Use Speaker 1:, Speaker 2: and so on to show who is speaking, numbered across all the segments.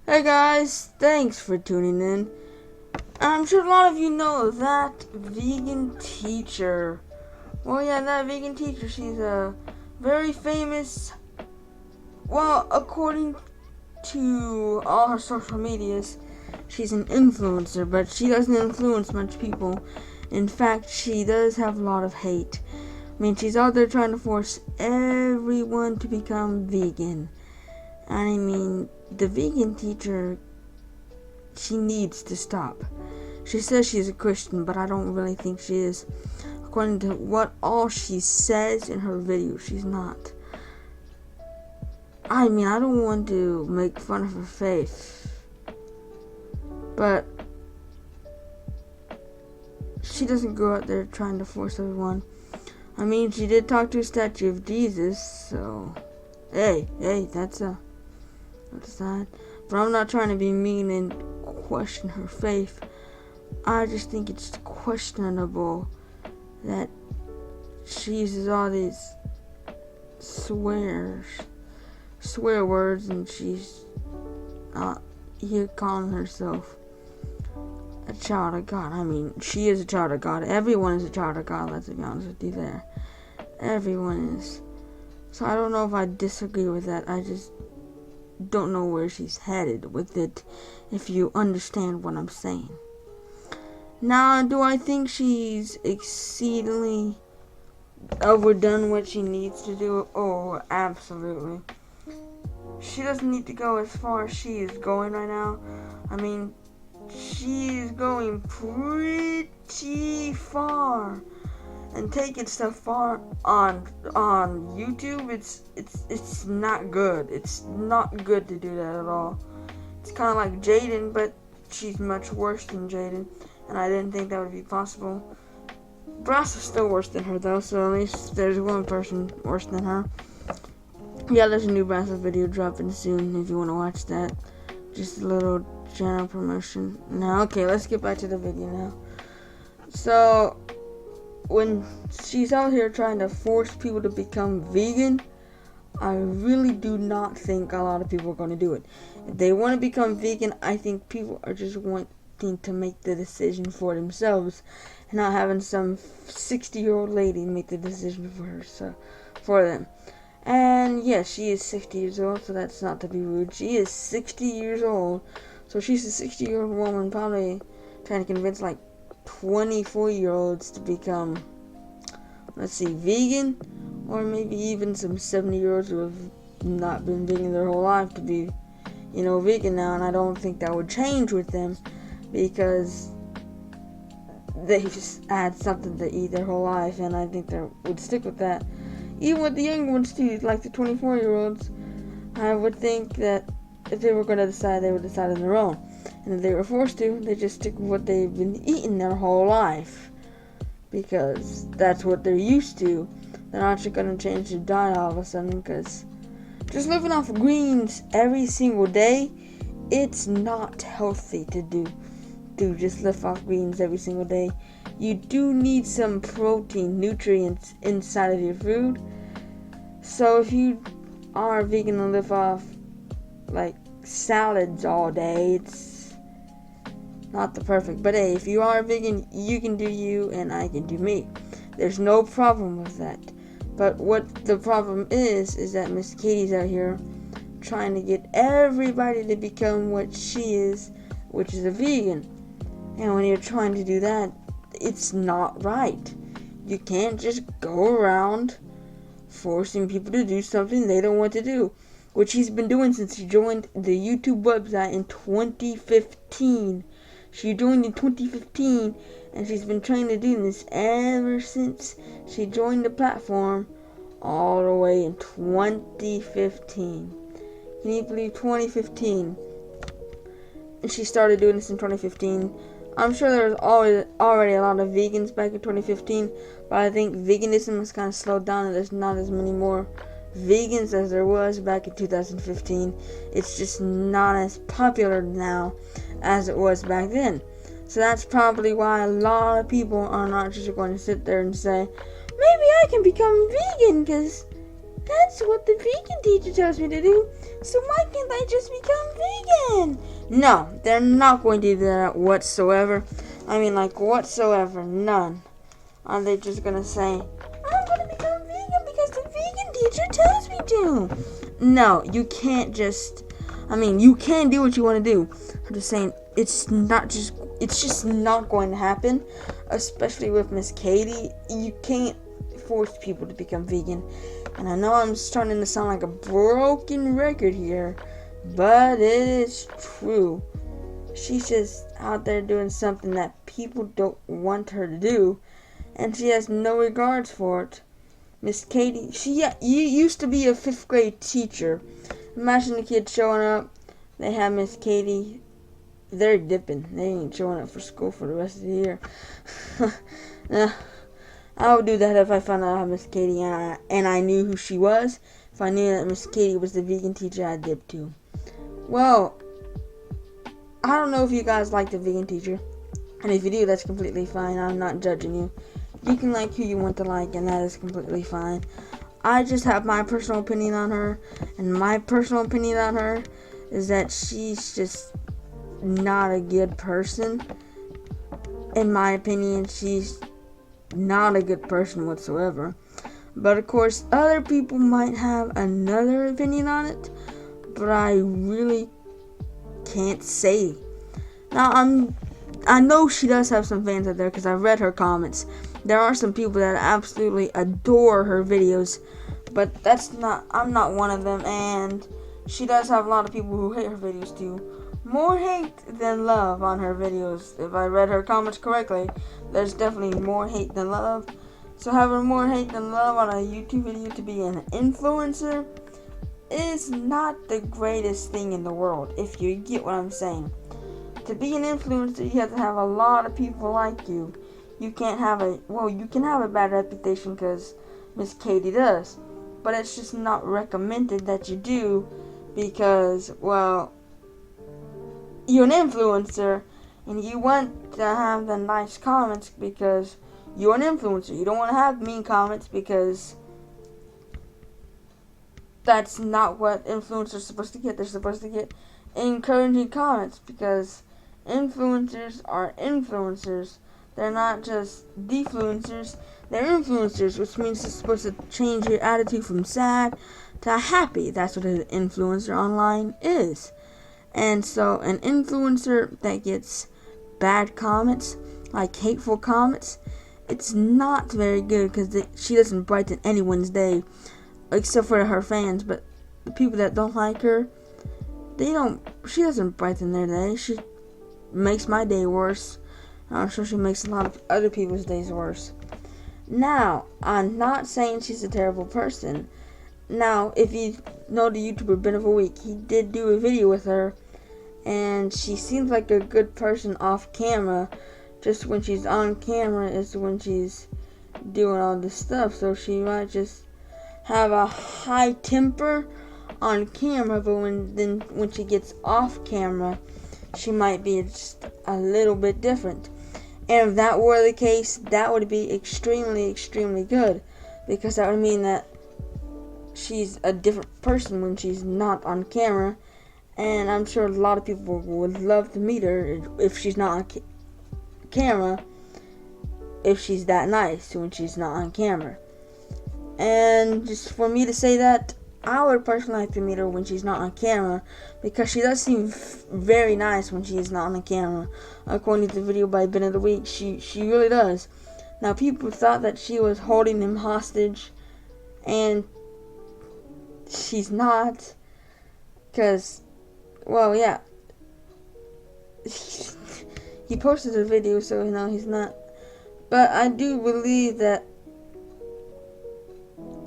Speaker 1: Hey guys, thanks for tuning in. I'm sure a lot of you know that vegan teacher. Well, yeah, that vegan teacher, she's a very famous, well, according to all her social medias, she's an influencer, but she doesn't influence much people. In fact, she does have a lot of hate. I mean, she's out there trying to force everyone to become vegan. And I mean, the vegan teacher, she needs to stop. She says she's a Christian, but I don't really think she is. According to what all she says in her video, she's not. I mean, I don't want to make fun of her faith, but she doesn't go out there trying to force everyone. I mean, she did talk to a statue of Jesus, so hey, that's that. But I'm not trying to be mean and question her faith. I just think it's questionable that she uses all these swear words, and she's here calling herself a child of God. I mean, she is a child of God. Everyone is a child of God, let's be honest with you there. Everyone is. So I don't know if I disagree with that. I just don't know where she's headed with it, if you understand what I'm saying. Now, do I think she's exceedingly overdone what she needs to do? Oh, absolutely. She doesn't need to go as far as she is going right now. I mean, she is going pretty far and taking stuff far on YouTube. It's not good. It's not good to do that at all. It's kind of like Jaden, but she's much worse than Jaden, and I didn't think that would be possible. Brass is still worse than her though, so at least there's one person worse than her. Yeah, there's a new Brass video dropping soon if you want to watch that. Just a little channel promotion. Now, okay, let's get back to the video now. So, when she's out here trying to force people to become vegan, I really do not think a lot of people are going to do it. If they want to become vegan, I think people are just wanting to make the decision for themselves, and not having some 60-year-old lady make the decision for them. And yes, she is 60 years old, so that's not to be rude. She is 60 years old, so she's a 60-year-old woman probably trying to convince like 24-year-olds to become, let's see, vegan, or maybe even some 70-year-olds who have not been vegan their whole life to be, vegan now. And I don't think that would change with them, because they just had something to eat their whole life, and I think they would stick with that. Even with the young ones too, like the 24-year-olds, I would think that if they were going to decide, they would decide on their own. And if they were forced to, they just stick with what they've been eating their whole life, because that's what they're used to. They're not just going to change their diet all of a sudden, because just living off greens every single day, it's not healthy to do. Just live off greens every single day. You do need some protein, nutrients inside of your food. So if you are vegan and live off like salads all day, it's not the perfect. But hey, if you are vegan, you can do you and I can do me. There's no problem with that. But what the problem is that Miss Katie's out here trying to get everybody to become what she is, which is a vegan. And when you're trying to do that, it's not right. You can't just go around forcing people to do something they don't want to do, which he's been doing since he joined the YouTube website in 2015. She joined in 2015, and she's been trying to do this ever since she joined the platform, all the way in 2015. Can you believe 2015? And she started doing this in 2015. I'm sure there was already a lot of vegans back in 2015, but I think veganism has kind of slowed down, and there's not as many more vegans as there was back in 2015. It's just not as popular now as it was back then. So that's probably why a lot of people are not just going to sit there and say, maybe I can become vegan, because That's what the vegan teacher tells me to do. So why can't I just become vegan? No, they're not going to do that whatsoever. I mean, like, whatsoever. None. Are they just going to say, I'm going to become vegan because the vegan teacher tells me to? No, you can't just... I mean, you can do what you want to do. I'm just saying, it's just not going to happen. Especially with Miss Katie. You can't force people to become vegan. And I know I'm starting to sound like a broken record here, but it is true. She's just out there doing something that people don't want her to do, and she has no regards for it. Miss Katie, you used to be a 5th grade teacher. Imagine the kids showing up, they have Miss Katie, they're dipping. They ain't showing up for school for the rest of the year. I would do that if I found out Miss Katie and I knew who she was. If I knew that Miss Katie was the vegan teacher, I'd dip too. Well, I don't know if you guys like the vegan teacher. And if you do, that's completely fine. I'm not judging you. You can like who you want to like, and that is completely fine. I just have my personal opinion on her. And my personal opinion on her is that she's just not a good person. In my opinion, she's not a good person whatsoever. But of course, other people might have another opinion on it, but I really can't say. Now, I know she does have some fans out there because I've read her comments. There are some people that absolutely adore her videos, but I'm not one of them, and she does have a lot of people who hate her videos too. More hate than love on her videos. If I read her comments correctly, there's definitely more hate than love. So having more hate than love on a YouTube video to be an influencer is not the greatest thing in the world, if you get what I'm saying. To be an influencer, you have to have a lot of people like you. You can have a bad reputation because Miss Katie does, but it's just not recommended that you do because, well, you're an influencer and you want to have the nice comments because you're an influencer. You don't want to have mean comments because that's not what influencers are supposed to get. They're supposed to get encouraging comments because influencers are influencers. They're not just defluencers. They're influencers, which means it's supposed to change your attitude from sad to happy. That's what an influencer online is. And so an influencer that gets bad comments, like hateful comments, it's not very good because she doesn't brighten anyone's day, except for her fans. But the people that don't like her, she doesn't brighten their day. She makes my day worse. I'm sure she makes a lot of other people's days worse. Now, I'm not saying she's a terrible person. Now, if you know the YouTuber Ben of a Week, he did do a video with her, and she seems like a good person off camera. Just when she's on camera is when she's doing all this stuff. So she might just have a high temper on camera, but when she gets off camera, she might be just a little bit different. And if that were the case, that would be extremely, extremely good, because that would mean that she's a different person when she's not on camera. And I'm sure a lot of people would love to meet her if she's not on camera, if she's that nice when she's not on camera. And just for me to say that, I would personally like to meet her when she's not on camera, because she does seem very nice when she is not on the camera. According to the video by Ben of the Week, she really does. Now, people thought that she was holding him hostage, and she's not, because, well, yeah, he posted a video, so he's not. But I do believe that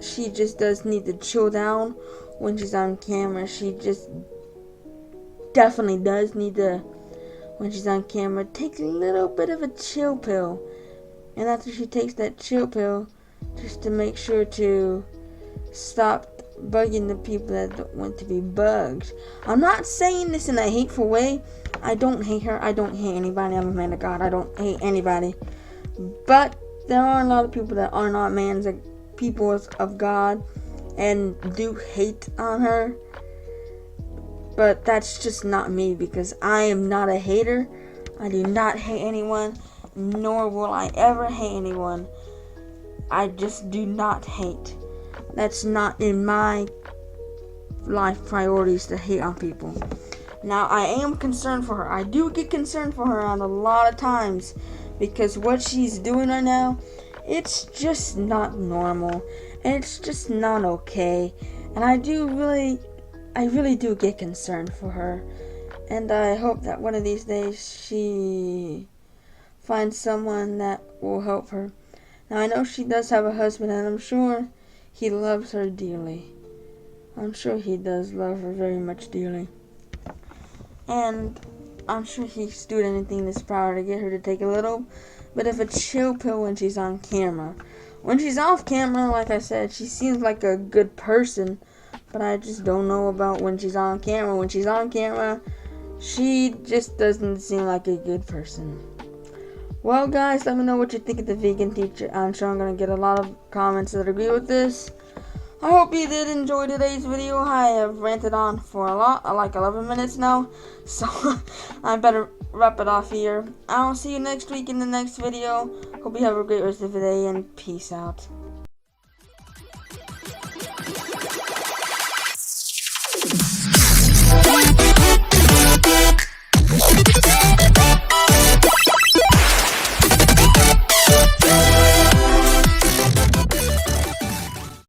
Speaker 1: she just does need to chill down when she's on camera. She just definitely does need to, when she's on camera, take a little bit of a chill pill. And after she takes that chill pill, just to make sure to stop bugging the people that don't want to be bugged. I'm not saying this in a hateful way. I don't hate her. I don't hate anybody. I'm a man of God. I don't hate anybody. But there are a lot of people that are not people of God, and do hate on her. But that's just not me, because I am not a hater. I do not hate anyone, nor will I ever hate anyone. I just do not hate. That's not in my life priorities to hate on people. Now, I am concerned for her. I do get concerned for her on a lot of times, because what she's doing right now, it's just not normal, and it's just not okay. And I really do get concerned for her. And I hope that one of these days she finds someone that will help her. Now, I know she does have a husband, and I'm sure he loves her dearly. I'm sure he does love her very much dearly. And I'm sure he's doing anything in his power to get her to take a little bit of a chill pill when she's on camera. When she's off camera, like I said, she seems like a good person, but I just don't know about when she's on camera. When she's on camera, she just doesn't seem like a good person. Well, guys, let me know what you think of the vegan teacher. I'm sure I'm going to get a lot of comments that agree with this. I hope you did enjoy today's video. I have ranted on for a lot, like 11 minutes now, so I better wrap it off here. I'll see you next week in the next video. Hope you have a great rest of the day, and peace out.